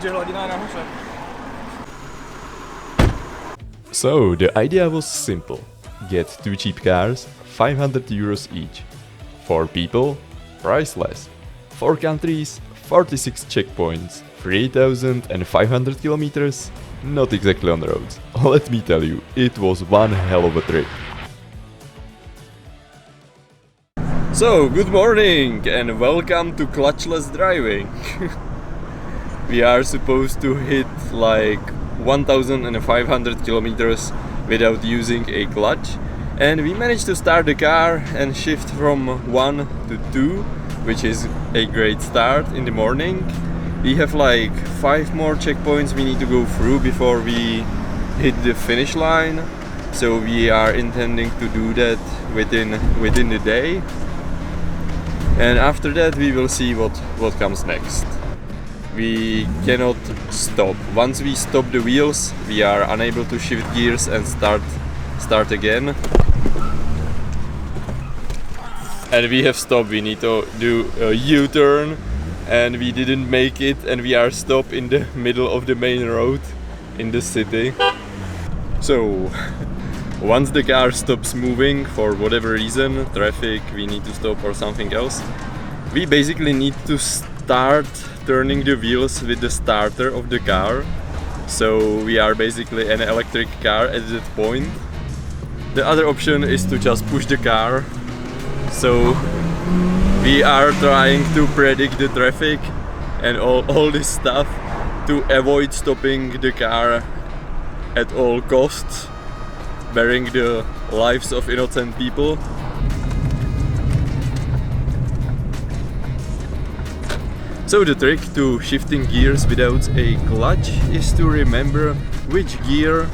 So the idea was simple. Get 2 cheap cars, 500 euros each. 4 people, priceless. 4 countries, 46 checkpoints, 3,500 kilometers, not exactly on the roads. Let me tell you, it was one hell of a trip. So, good morning and welcome to Clutchless driving. We are supposed to hit like 1,500 kilometers without using a clutch, and we managed to start the car and shift from 1 to 2, which is a great start in the morning. We have like 5 more checkpoints we need to go through before we hit the finish line, so we are intending to do that within the day, and after that we will see what comes next. We cannot stop. Once we stop the wheels, we are unable to shift gears and start again. And we have stopped. We need to do a U-turn, and we didn't make it, and we are stopped in the middle of the main road in the city. So once the car stops moving for whatever reason, traffic, we need to stop or something else, we basically need to start turning the wheels with the starter of the car. So we are basically an electric car at that point. The other option is to just push the car. So we are trying to predict the traffic and all this stuff to avoid stopping the car at all costs, bearing the lives of innocent people. So the trick to shifting gears without a clutch is to remember which gear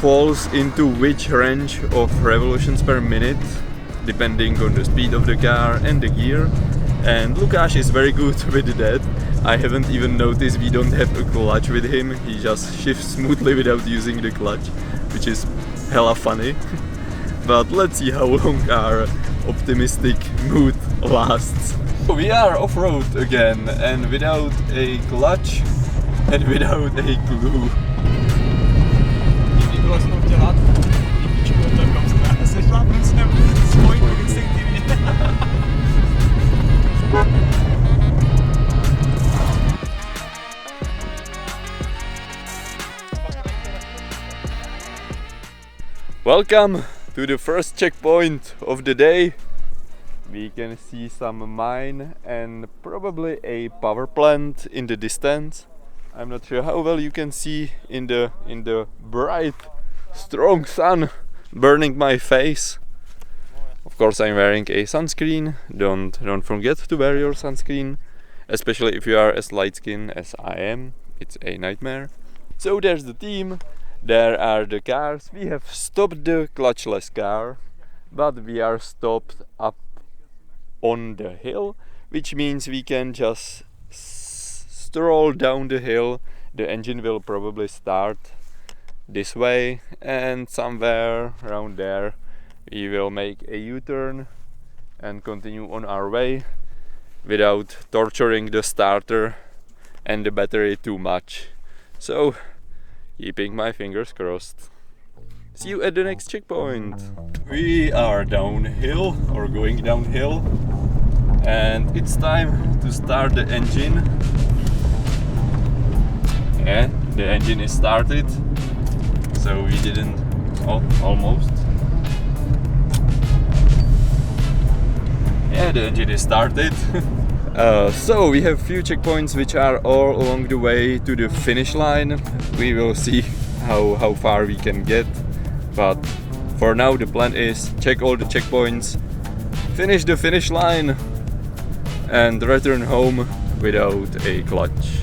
falls into which range of revolutions per minute, depending on the speed of the car and the gear. And Lukáš is very good with that. I haven't even noticed we don't have a clutch with him. He just shifts smoothly without using the clutch, which is hella funny. But let's see how long our optimistic mood lasts. We are off-road again, and without a clutch and without a glue. Welcome to the first checkpoint of the day. We can see some mine and probably a power plant in the distance. I'm not sure how well you can see in the bright, strong sun burning my face. Of course, I'm wearing a sunscreen. Don't forget to wear your sunscreen, especially if you are as light skinned as I am. It's a nightmare. So there's the team. There are the cars. We have stopped the clutchless car, but we are stopped up on the hill, which means we can just stroll down the hill. The engine will probably start this way, and somewhere around there we will make a U-turn and continue on our way without torturing the starter and the battery too much. So, keeping my fingers crossed. See you at the next checkpoint. We are downhill, or going downhill, and it's time to start the engine. Yeah, the engine is started, so we didn't, almost. Yeah, the engine is started. So we have few checkpoints which are all along the way to the finish line. We will see how far we can get, but for now the plan is check all the checkpoints, finish the finish line, and return home without a clutch.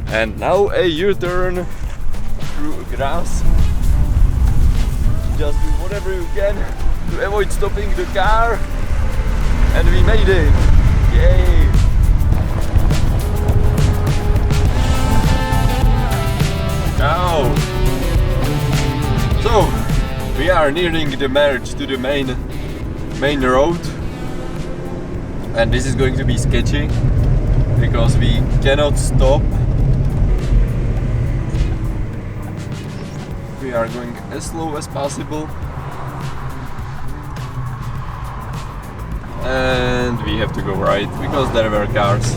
And now a U-turn through grass. Just do whatever you can to avoid stopping the car, and we made it! Yay! Now, so we are nearing the merge to the main road, and this is going to be sketchy. because we cannot stop. We are going as slow as possible. And we have to go right because there were cars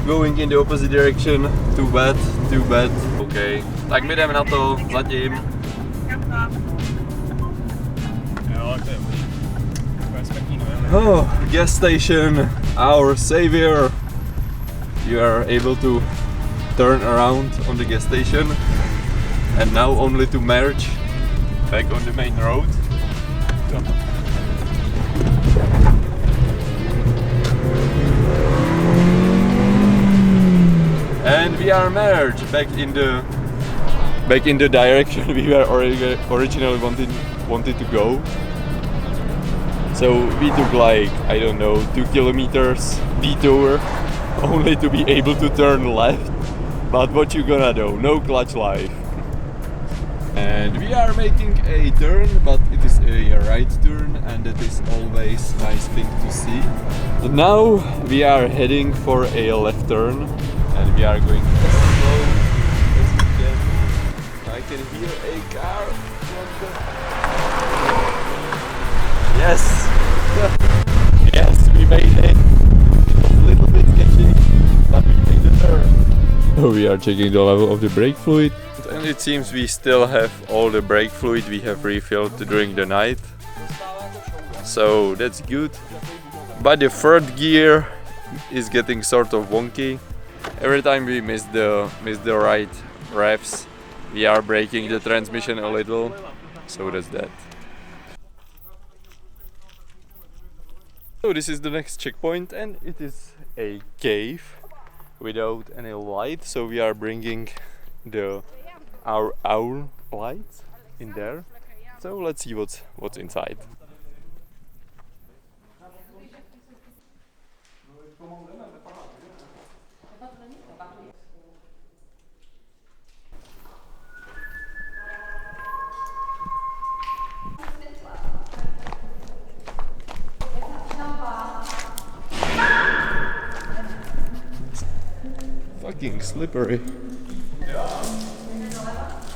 going in the opposite direction. Too bad, too bad. Okay, tak my jdeme na to zatím. Oh, gas station, our savior. You are able to turn around on the gas station and now only to merge back on the main road. And we are merged back in the direction we were originally wanted to go. So we took like, I don't know, 2 kilometers detour only to be able to turn left. But what you gonna do? No clutch life. And we are making a turn, but it is a right turn, and that is always nice thing to see. And now we are heading for a left turn, and we are going as slow as we can. I can hear a car from the... Yes! Yes, we made it! It was a little bit sketchy, but we made the turn. So we are checking the level of the brake fluid. And it seems we still have all the brake fluid we have refilled during the night. So that's good. But the third gear is getting sort of wonky. Every time we miss the right revs, we are braking the transmission a little. So that's that. So this is the next checkpoint, and it is a cave without any light. So we are bringing our owl lights in there. So let's see what's inside. Fucking slippery.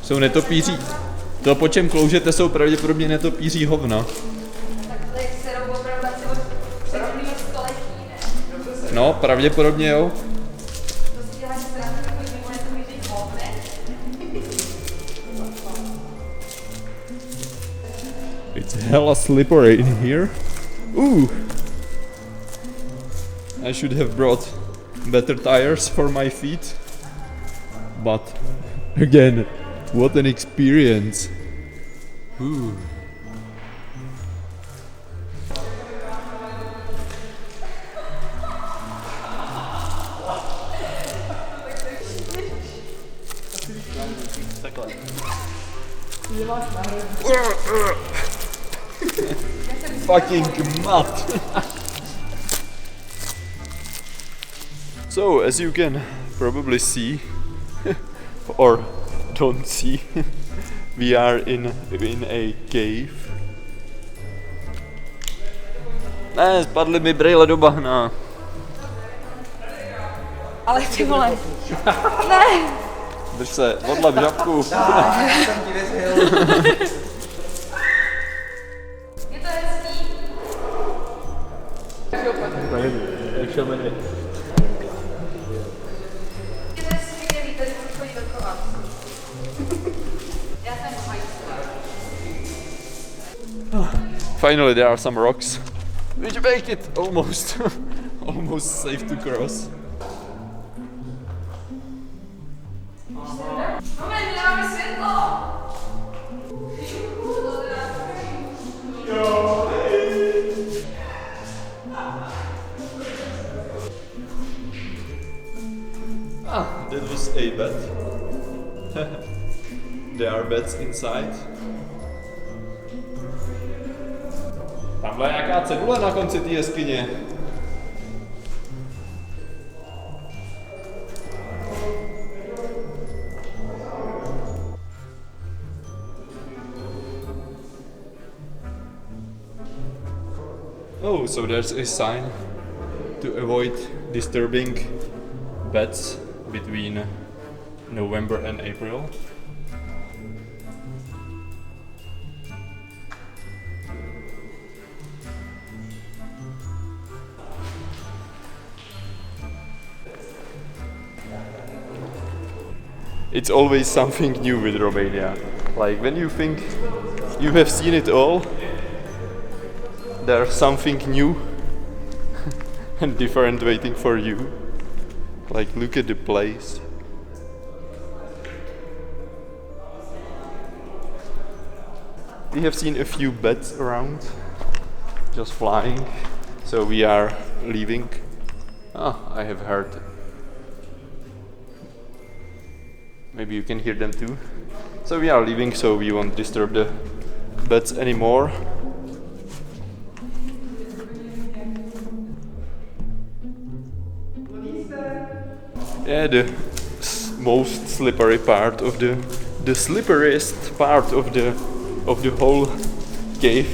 Jsou netopíří. To, po čem kloužete, jsou pravděpodobně netopíří hovna. No, pravděpodobně jo. It's hella slippery in here. Ooh! I should have brought better tires for my feet. But again, what an experience. Ooh. Fucking mud. So, as you can probably see, or don't see, we are in a cave. Ne, spadly mi brejle do bahna. Ale ty vole. Ne. Drž se, odlep žabku. Já jsem ti věřil. Je to hezký. Jak šel jmenuje? Je to skvělý, tady se chodí dokola. Já jsem Finally there are some rocks which make it almost almost safe to cross. That was a bed. There are beds inside. Tamhle je nějaká cedule na konci té jeskyně. Oh, so there's a sign to avoid disturbing beds between November and April. It's always something new with Romania. Like when you think you have seen it all, there's something new and different waiting for you. Like look at the place. We have seen a few beds around, just flying, so we are leaving. I have heard. Maybe you can hear them too. So we are leaving, so we won't disturb the beds anymore. Yeah, the most slippery part of the slipperiest part of the whole cave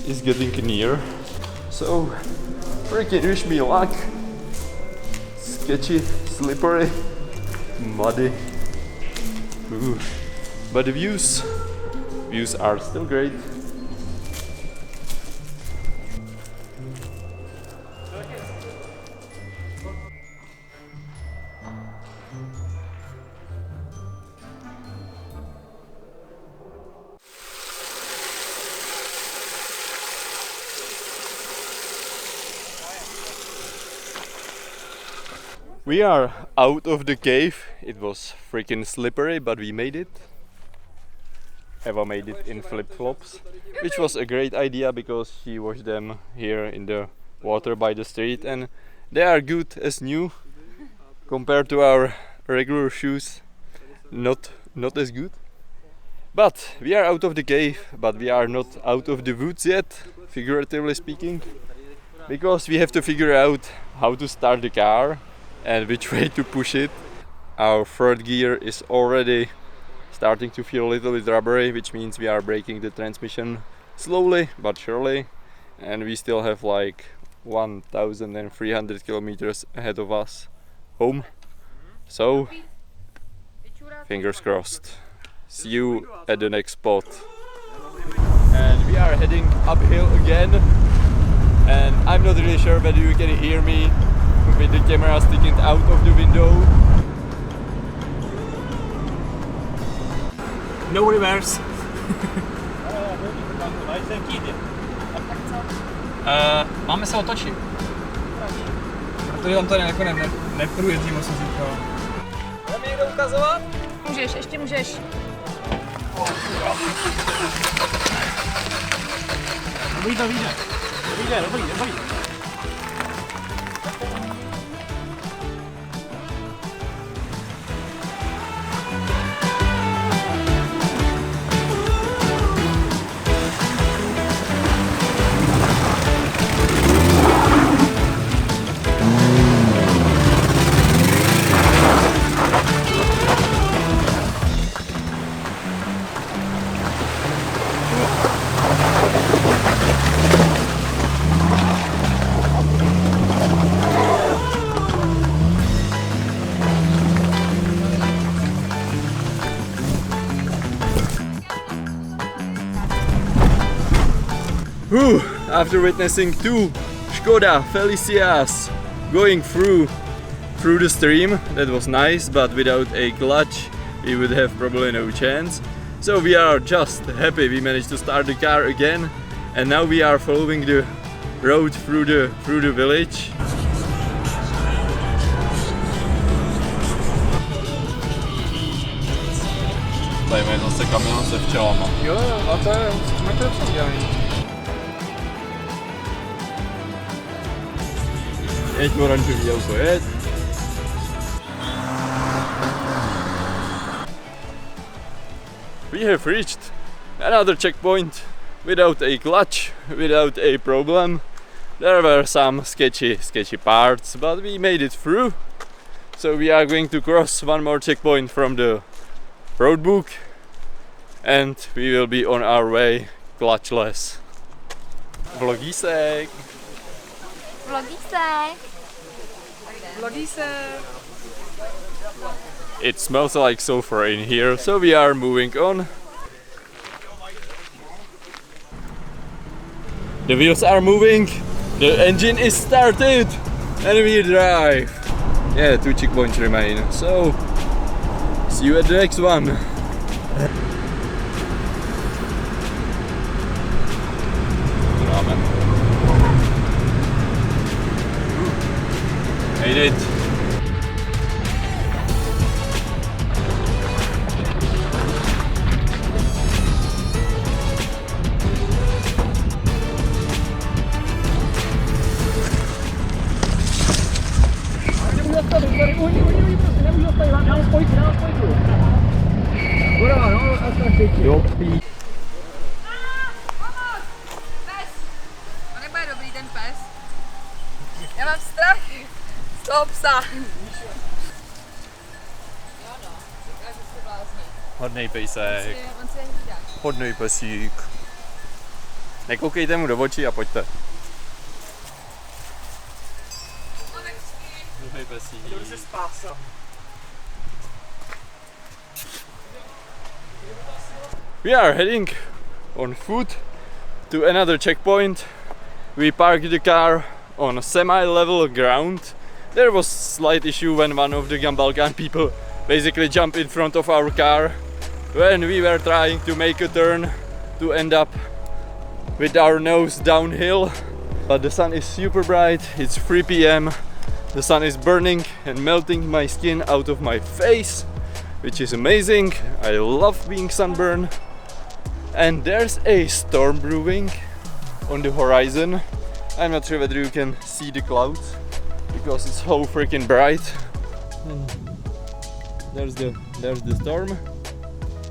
is getting near. So freaking wish me luck. Sketchy, slippery, muddy. Ooh. But the views are still great. We are out of the cave. It was freaking slippery, but we made it. Eva made it in flip-flops, which was a great idea because she washed them here in the water by the street, and they are good as new compared to our regular shoes. Not as good. But we are out of the cave, but we are not out of the woods yet, figuratively speaking, because we have to figure out how to start the car and which way to push it. Our third gear is already starting to feel a little bit rubbery, which means we are braking the transmission slowly but surely, and we still have like 1,300 kilometers ahead of us home. So fingers crossed. See you at the next spot. And we are heading uphill again, and I'm not really sure whether you can hear me with the camera sticking out of the window. No reverse. Máme se otočit. Protože tam to jako neprůjezdí moc, jsem říkal. Může mi někdo ukazovat? Můžeš, ještě můžeš. Dobrý to vyjde. Dobrý. After witnessing two Škoda Felicias going through the stream, that was nice, but without a clutch we would have probably no chance. So we are just happy we managed to start the car again, and now we are following the road through the village. Tady je zase kamion se včelama. Jo, a to je makrovce dělaný. Jeď oranžový auto, jeď! We have reached another checkpoint without a clutch, without a problem. There were some sketchy parts, but we made it through. So we are going to cross one more checkpoint from the road book, and we will be on our way clutchless. Vlogísek! Vlogísek. Lodí se. It smells like sulfur in here, so we are moving on. The wheels are moving, the engine is started, and we drive. Yeah, 2 checkpoints remain, so see you at the next one. Made it. To nebude dobrý ten pes. Já mám strach z toho psa. Hodnej pejsek, On si je hlídá. hodnej pesík. Nekoukejte mu do očí a pojďte. Hodnej pesík. We are heading on foot to another checkpoint. We parked the car on semi-level ground. There was slight issue when one of the Gumbalkan people basically jumped in front of our car when we were trying to make a turn to end up with our nose downhill. But the sun is super bright, it's 3 p.m. The sun is burning and melting my skin out of my face, which is amazing. I love being sunburned. And there's a storm brewing on the horizon. I'm not sure whether you can see the clouds because it's so freaking bright. And there's the storm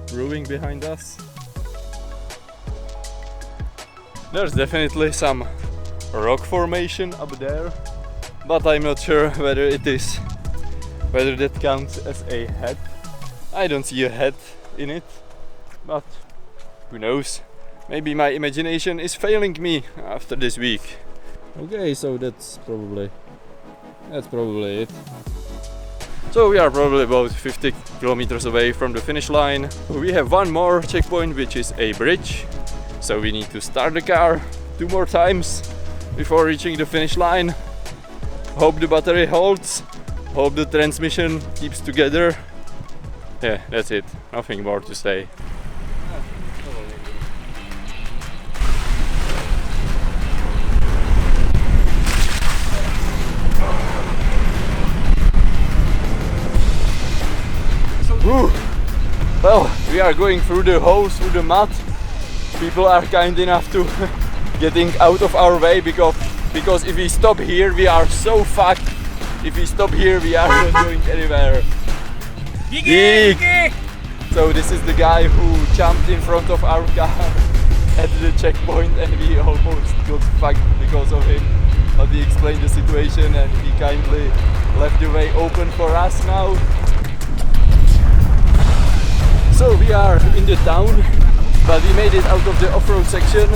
brewing behind us. There's definitely some rock formation up there, but I'm not sure whether that counts as a head. I don't see a head in it, but who knows? Maybe my imagination is failing me after this week. Okay, so that's probably it. So we are probably about 50 kilometers away from the finish line. We have one more checkpoint, which is a bridge. So we need to start the car 2 more times before reaching the finish line. Hope the battery holds, hope the transmission keeps together. Yeah, that's it. Nothing more to say. Whew. Well, we are going through the holes, through the mud. People are kind enough to getting out of our way because if we stop here, we are so fucked. If we stop here, we are not going anywhere. Geek! So this is the guy who jumped in front of our car at the checkpoint and we almost got fucked because of him. But he explained the situation and he kindly left the way open for us now. So we are in the town, but we made it out of the off-road section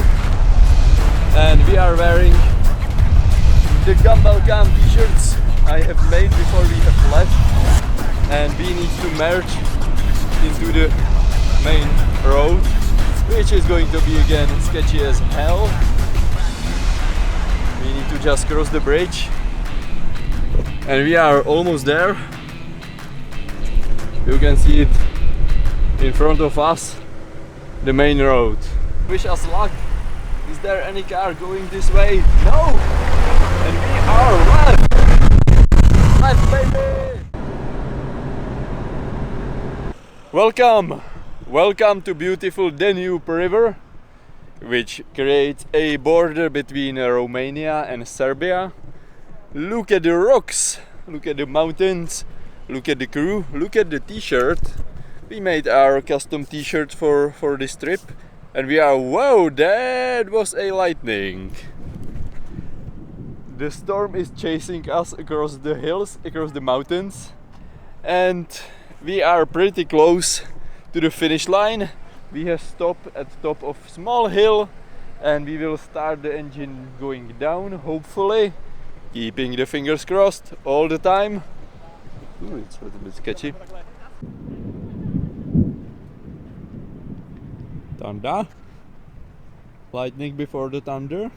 and we are wearing the Gumbalkan t-shirts I have made before we have left, and we need to merge into the main road, which is going to be again sketchy as hell. We need to just cross the bridge and we are almost there. You can see it in front of us, the main road. Wish us luck. Is there any car going this way? No! And we are left! Left, baby! Welcome to beautiful Danube River, which creates a border between Romania and Serbia. Look at the rocks, look at the mountains, look at the crew, look at the t-shirt. We made our custom t-shirt for this trip and we are, whoa, that was a lightning. The storm is chasing us across the hills, across the mountains, and we are pretty close to the finish line. We have stopped at the top of small hill and we will start the engine going down, hopefully. keeping the fingers crossed all the time. Ooh, it's a little bit sketchy. Thunder. Lightning before the thunder.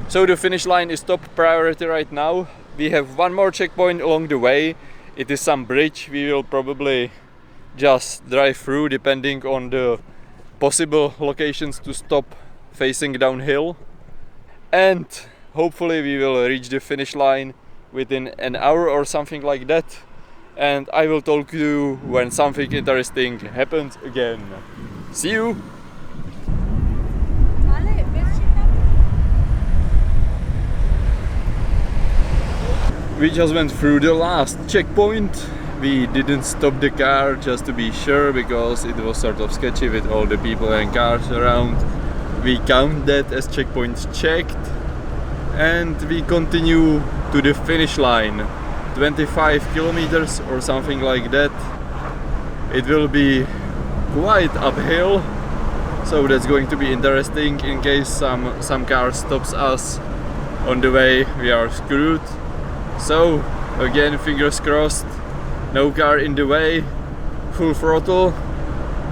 So the finish line is top priority right now. We have one more checkpoint along the way. It is some bridge. We will probably just drive through depending on the possible locations to stop facing downhill. And hopefully we will reach the finish line within an hour or something like that. And I will talk to you when something interesting happens again. See you! We just went through the last checkpoint. We didn't stop the car just to be sure because it was sort of sketchy with all the people and cars around. We count that as checkpoints checked and we continue to the finish line. 25 kilometers or something like that. It will be quite uphill, so that's going to be interesting. In case some car stops us on the way, we are screwed. So again, fingers crossed, no car in the way, full throttle,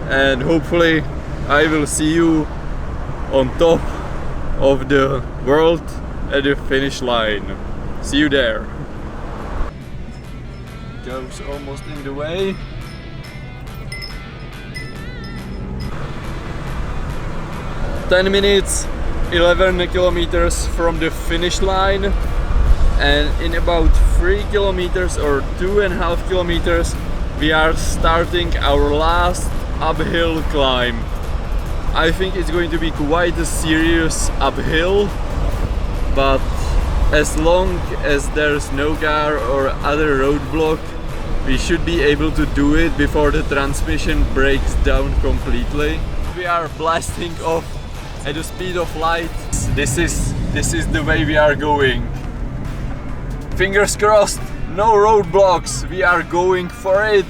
and hopefully I will see you on top of the world at the finish line. See you there. Goes almost in the way. "10 minutes, 11 kilometers from the finish line, and in about 3 kilometers or 2.5 kilometers we are starting our last uphill climb. I think it's going to be quite a serious uphill, but as long as there's no car or other roadblock, we should be able to do it before the transmission breaks down completely. We are blasting off at the speed of light. This is the way we are going. Fingers crossed, no roadblocks, we are going for it.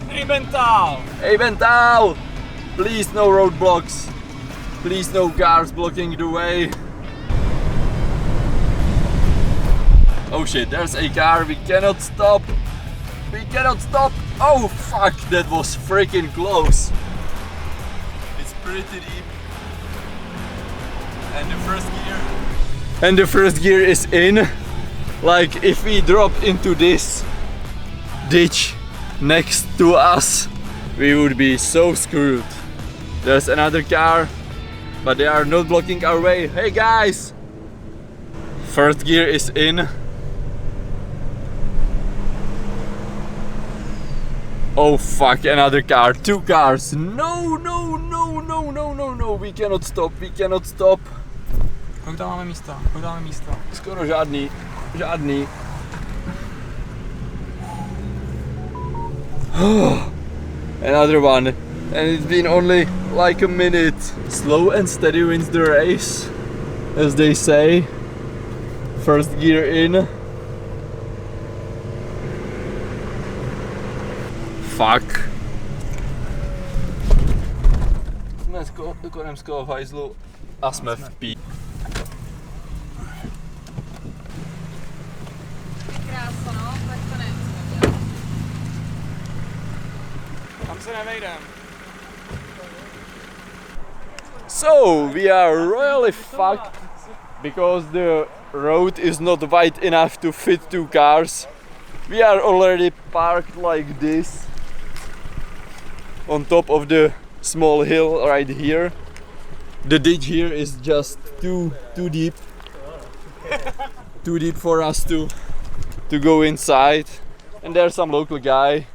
Eibenthal! Eibenthal! Please no roadblocks. Please no cars blocking the way. Oh shit, there's a car, we cannot stop. We cannot stop. Oh fuck, that was freaking close. It's pretty deep. And the first gear. And the first gear is in. Like if we drop into this ditch next to us, we would be so screwed. There's another car, but they are not blocking our way. Hey guys! First gear is in. Oh fuck, another car, 2 cars. No, no, no, no, no, no, no, we cannot stop, we cannot stop. Kolik tam máme místa? Kolik dáme místa? Skoro žádný, žádný. Another one, and it's been only like a minute. Slow and steady wins the race, as they say. First gear in. Fuck. Jsme skoro v hajzlu a jsme v pí. Krása, no, tak to ne. Tam se nevejdem. So we are royally fucked because the road is not wide enough to fit 2 cars. We are already parked like this on top of the small hill right here. The ditch here is just too deep. Too deep for us to go inside. And there's some local guy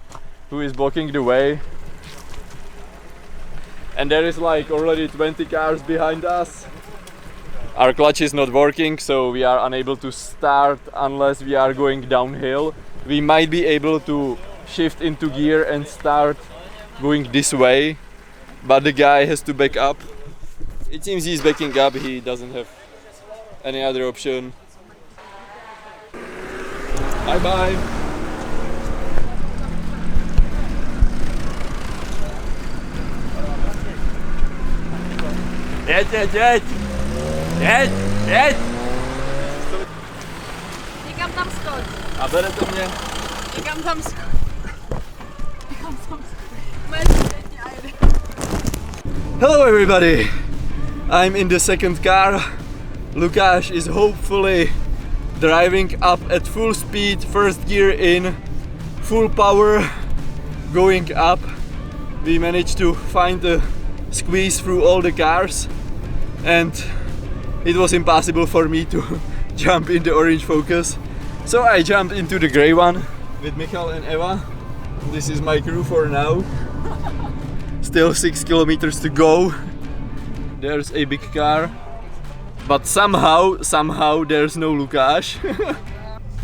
who is blocking the way. And there is like already 20 cars behind us. Our clutch is not working, so we are unable to start unless we are going downhill. We might be able to shift into gear and start going this way, but the guy has to back up. It seems he's backing up, he doesn't have any other option. Bye bye! Jedź, jedź, jedź! Jedź, jedź! A bere to mě? Někam tam mezi teď a jde. Hello everybody! I'm in the second car. Lukáš is hopefully driving up at full speed, first gear in, full power, going up. We managed to find a squeeze through all the cars and it was impossible for me to jump in the orange Focus. So I jumped into the grey one with Michal and Eva. This is my crew for now. Still 6 kilometers to go. There's a big car, but somehow there's no Lukáš.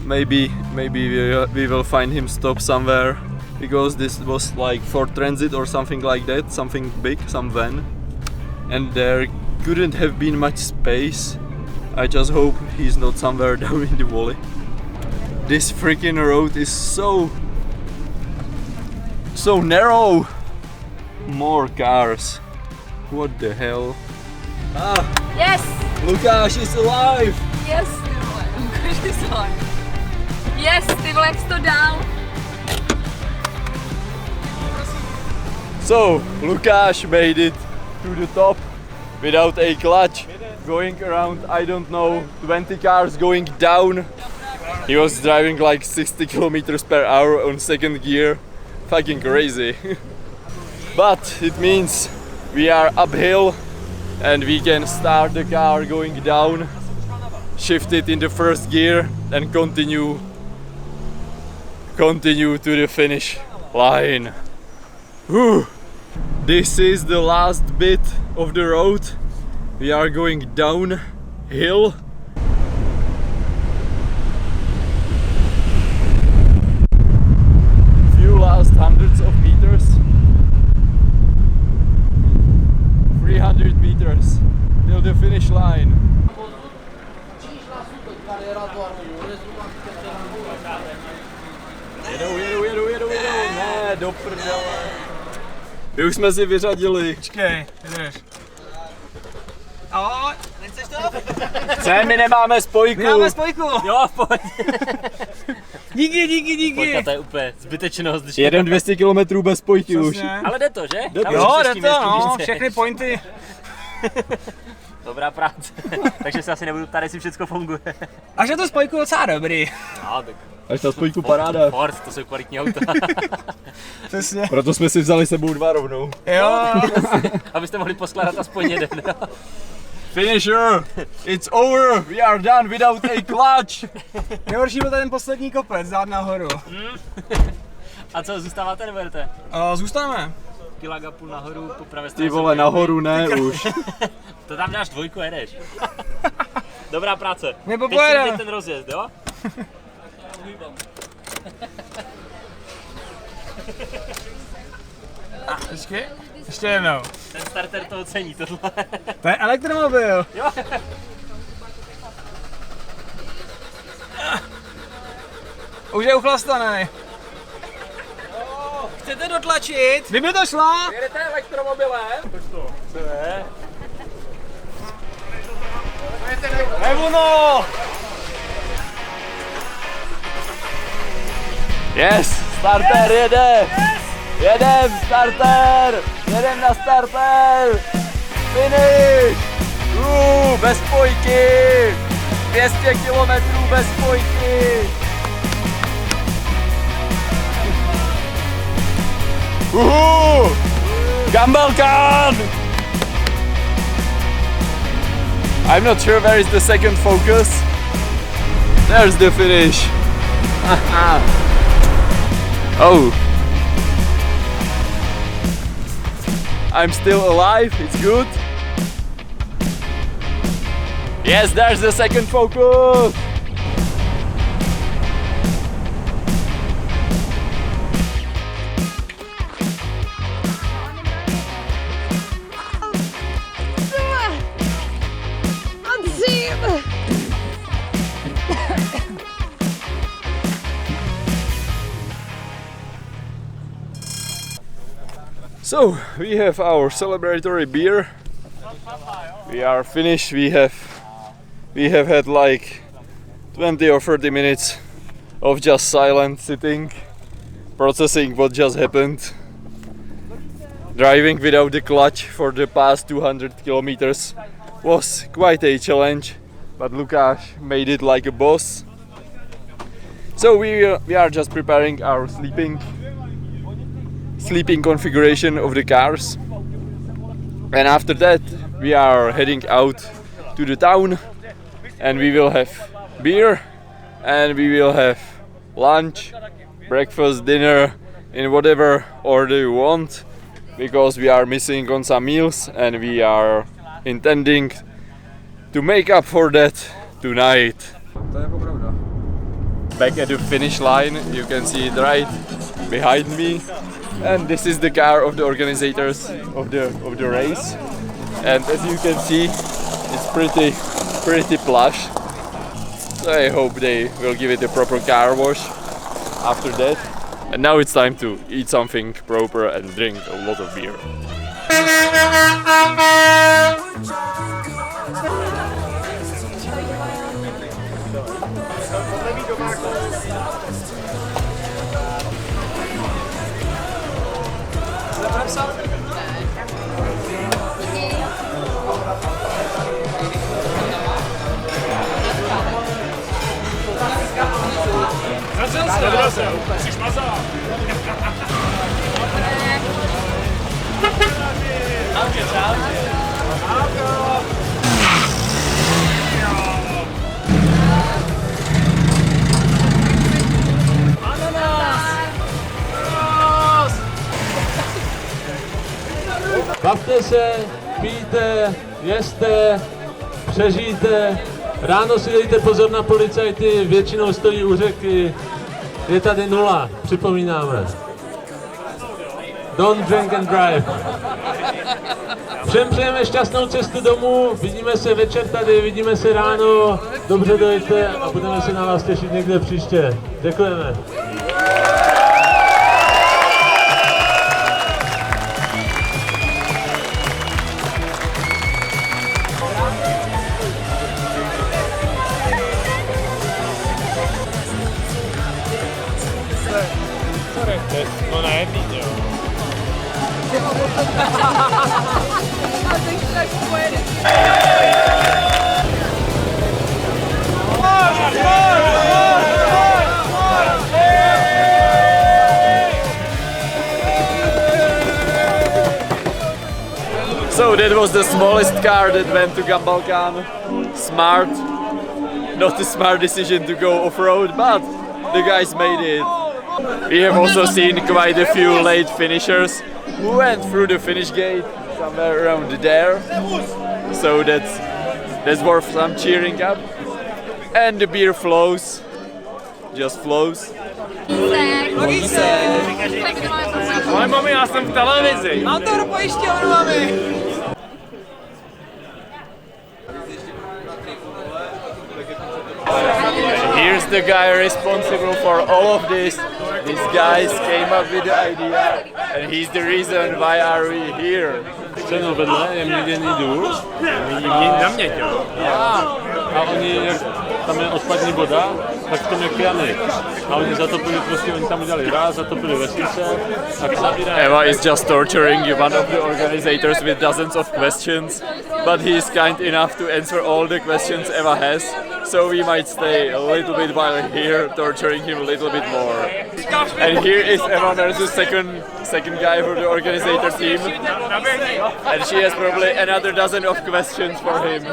maybe we will find him stop somewhere, because this was like for transit or something like that, something big, some van, and there couldn't have been much space. I just hope he's not somewhere down in the valley. This freaking road is so narrow. More cars. What the hell? Ah! Yes! Lukáš is alive! Yes, ty vole, Lukáš is alive. Yes, ty vole, jak jsi to dál? So, Lukáš made it to the top without a clutch. Going around, I don't know, 20 cars going down. He was driving like 60 kilometers per hour on second gear. Fucking crazy. But it means we are uphill and we can start the car going down, shift it in the first gear and continue to the finish line. Whew. This is the last bit of the road. We are going downhill. Few last hundreds of meters. 300 meters till the finish line. Jedu, ne, do prdele. My už jsme si vyřadili. Počkej, vydrž. Ahoj, nechceš to? Chce, my nemáme spojku. My máme spojku. Jo, pojď. Díky. Pojďka, to je úplně zbytečnost. Jedem 200 km bez spojky už. Ale jde to, že? Jde to. Jo, jde to, no, všechny pointy. Dobrá práce. Takže se asi nebudu ptát, jestli všechno funguje. Až je to spojku docela dobrý. No, tak Až ta spojku paráda. Ford, to jsou kvalitní auta. Přesně. Proto jsme si vzali sebou dva rovnou. Jo. Abyste mohli poskládat aspoň jeden. Finisher! It's over! We are done without a clutch! Nejhorší byl ten poslední kopec, dát nahoru. A co, zůstáváte nebo jdete? Zůstaneme. Kilága půl nahoru, po pravé straně. Ty vole, nahoru ne už. To tam dáš dvojku a jedeš. Dobrá práce. My Teď popojedeme. si ten rozjezd, jo? Počkej, ještě jednou. Ten starter to ocení, tohle. To je elektromobil. Jo. Už je uchlastaný. Chcete dotlačit? Kdyby to šlo. Jedete elektromobilem? Co je? Evuno! Yes! Starter jede! Jedem, starter! Jedem na starter! Finish! Bez spojky! 200 km bez spojky! Gumbalkan! I'm not sure where is the second focus. There's the finish. Oh. I'm still alive, it's good. Yes, there's the second focus. So we have our celebratory beer. We are finished. We have had like 20 or 30 minutes of just silent sitting, processing what just happened. Driving without the clutch for the past 200 kilometers was quite a challenge, but Lukáš made it like a boss. So we are just preparing our sleeping configuration of the cars, and after that we are heading out to the town, and we will have beer and we will have lunch, breakfast, dinner in whatever order you want, because we are missing on some meals and we are intending to make up for that tonight. Back at the finish line, you can see it right behind me, and this is the car of the organizers of the race, and as you can see it's pretty plush, so I hope they will give it a proper car wash after that. And now it's time to eat something proper and drink a lot of beer. Bavte se, pijte, jeste, přežijte, ráno si dejte pozor na policajty, většinou stojí u řeky, je tady 0, připomínáme. Don't drink and drive. Všem přejeme šťastnou cestu domů, vidíme se večer tady, vidíme se ráno, dobře dojďte a budeme se na vás těšit někde příště. Děkujeme. No ne, ty jo. So that was the smallest car that went to Gumbalkan. Smart, not a smart decision to go off-road, but the guys made it. We have also seen quite a few late finishers who went through the finish gate somewhere around there. So that's worth some cheering up. And the beer flows, just flows. Ale mami, já jsem v televizi. Mám to do pojišťovnu, mami. Here's the guy responsible for all of this. These guys came up with the idea, and he's the reason why are we here. Scénou vedle je měděný důl Na mě, jo. a oni, jak tam je odpadní voda, tak v tom je piany. A oni zatopili, prostě oni tam udělali ráz, zatopili vesnice a zabírají. Eva is just torturing one of the organizers with dozens of questions, but he is kind enough to answer all the questions Eva has, so we might stay a little bit while here, torturing him a little bit more. And here is Eva, there's the second guy for the organizer team, and she has probably another dozen of questions for him.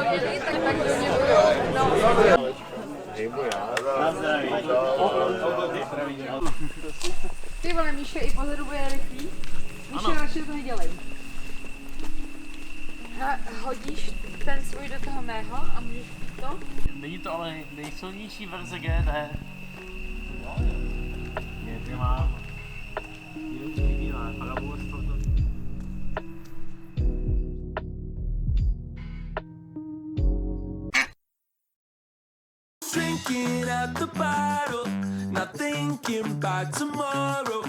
Ty vole, Míše i pozadu bude rychlý. Míše, radši to nedělej. Hodíš ten svůj do toho mého a můžeš pít to? Není to ale nejsilnější verze GT. GT má výročky bílé, parabola sportovní. Drinking at the bottle, not thinking about tomorrow.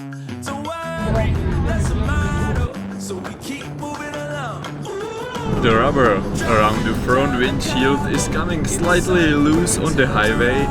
Don't worry, that's a motto, so we keep moving along. The rubber around the front windshield is coming slightly loose on the highway,